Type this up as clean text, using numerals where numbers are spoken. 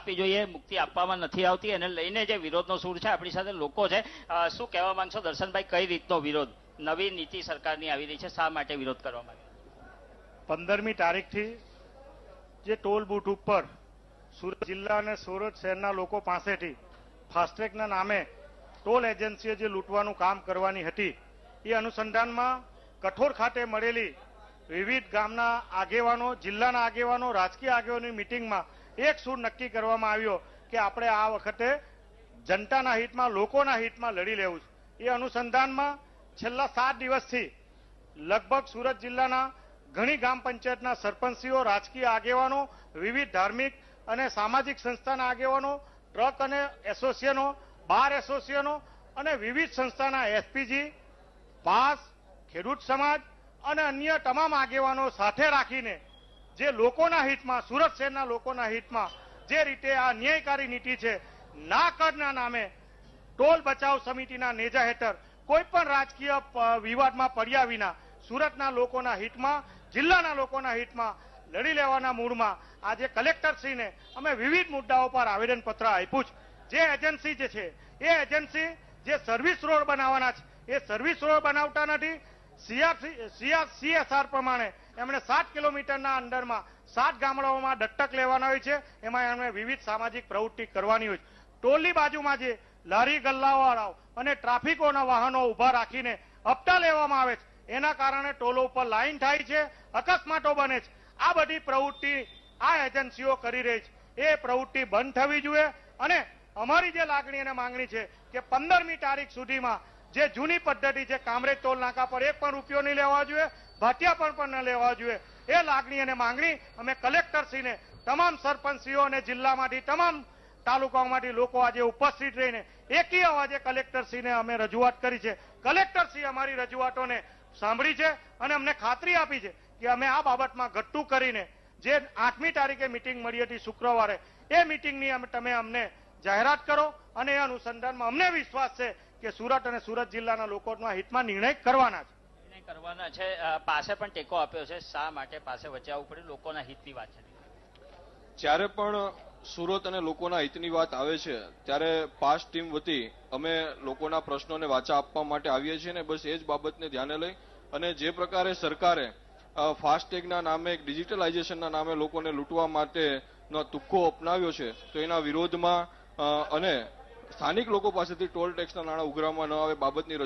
આપવી જોઈએ, મુક્તિ આપવામાં નથી આવતી, એને લઈને જે વિરોધનો સૂર છે, આપણી સાથે લોકો છે. શું કહેવા માંગશો દર્શનભાઈ, કઈ રીતનો વિરોધ? નવી નીતિ સરકારની આવી રહી છે, શા માટે વિરોધ કરવામાં આવ્યો? 15મી તારીખથી જે ટોલ બૂથ ઉપર સુરત જિલ્લા અને સુરત શહેરના લોકો પાસેથી ફાસ્ટ્રેગના નામે ટોલ એજન્સીએ જે લૂંટવાનું કામ કરવાની હતી, એ અનુસંધાનમાં કઠોર ખાતે મળેલી વિવિધ ગામના આગેવાનો, જિલ્લાના આગેવાનો, રાજકીય આગેવાનોની મિટિંગમાં એક સૂર નક્કી કરવામાં આવ્યો કે આપણે આ વખતે જનતાના હિતમાં, લોકોના હિતમાં લડી લેવું છે. એ અનુસંધાનમાં છેલ્લા 7 દિવસથી લગભગ સુરત જિલ્લાના ઘણી ગ્રામ પંચાયતના સરપંચીઓ, રાજકીય આગેવાનો, વિવિધ ધાર્મિક અને સામાજિક સંસ્થાના આગેવાનો, ટ્રક અને એસોસિએશનો, બાર એસોસિએશનો અને વિવિધ સંસ્થાના એસપીજી, પાસ, ખેડૂત સમાજ અને અન્ય તમામ આગેવાનો સાથે રાખીને જે લોકોના હિતમાં, સુરત શહેરના લોકોના હિતમાં જે રીતે આ ન્યાયકારી નીતિ છે, ના કરના નામે ટોલ બચાવ સમિતિના નેજા હેઠળ કોઈ પણ રાજકીય વિવાદમાં પડ્યા વિના સુરતના લોકોના હિતમાં, જિલ્લાના લોકોના હિતમાં લડી લેવાના મૂડમાં આજે કલેક્ટરશ્રીને અમે વિવિધ મુદ્દાઓ પર આવેદનપત્ર આપ્યું છે. જે એજન્સી જે છે, એ એજન્સી જે સર્વિસ રોડ બનાવવાના છે, એ સર્વિસ રોડ બનાવતા નથી. CSR પ્રમાણે એમણે 7 કિલોમીટરના અંદરમાં 7 ગામડાઓમાં દત્તક લેવાના હોય છે. એમાં એમણે વિવિધ સામાજિક પ્રવૃત્તિ કરવાની હોય છે. ટોલની બાજુમાં જે લારી ગલ્લાવાળાઓ અને ટ્રાફિકોના વાહનો ઉભા રાખીને હપ્તા લેવામાં આવે છે, એના કારણે ટોલો ઉપર લાઈન થાય છે, અકસ્માતો બને છે. આ બધી પ્રવૃત્તિ આ એજન્સીઓ કરી રહી છે. એ પ્રવૃત્તિ બંધ થવી જોઈએ અને અમારી જે લાગણી અને માંગણી છે કે 15મી તારીખ સુધીમાં જે જૂની પદ્ધતિ છે, કામરેજ ટોલ નાકા પર 1 પણ રૂપિયો નહીં લેવા જોઈએ, ભાટિયા પણ ન લેવા જોઈએ, એ લાગણી અને માંગણી અમે કલેક્ટરશ્રીને, તમામ સરપંચીઓ અને જિલ્લામાંથી, તમામ તાલુકાઓમાંથી લોકો આજે ઉપસ્થિત રહીને એકી અવાજે કલેક્ટરશ્રીને અમે રજૂઆત કરી છે. કલેક્ટરશ્રી અમારી રજૂઆતોને સાંભળી છે અને અમને ખાતરી આપી છે કે અમે આ બાબતમાં ઘટતું કરીને જે 8મી તારીખે મિટિંગ મળી હતી શુક્રવારે, એ મિટિંગની તમે અમને જાહેરાત કરો અને એ અનુસંધાનમાં અમને વિશ્વાસ છે કે સુરત અને સુરત જિલ્લાના લોકોના હિતમાં નિર્ણય કરવાના છે. પાસે પણ ટેકો આપ્યો છે, શા માટે પાસે વચ્ચે આવવું પડ્યું? લોકોના હિતની વાત છે. જ્યારે પણ સુરત અને લોકોના હિતની વાત આવે છે ત્યારે પાસ ટીમ વતી અમે લોકોના પ્રશ્નોને વાચા આપવા માટે આવીએ છીએ ને બસ એ જ બાબતને ધ્યાને લઈ અને જે પ્રકારે સરકારે ફાસ્ટેગના નામે, ડિજિટલાઇઝેશનના નામે લોકોને લૂંટવા માટેનો તુક્કો અપનાવ્યો છે, તો એના વિરોધમાં અને સ્થાનિક લોકો પાસેથી ટોલ ટેક્સના નાણાં ઉઘરાવવામાં ન આવે બાબતની રજૂઆત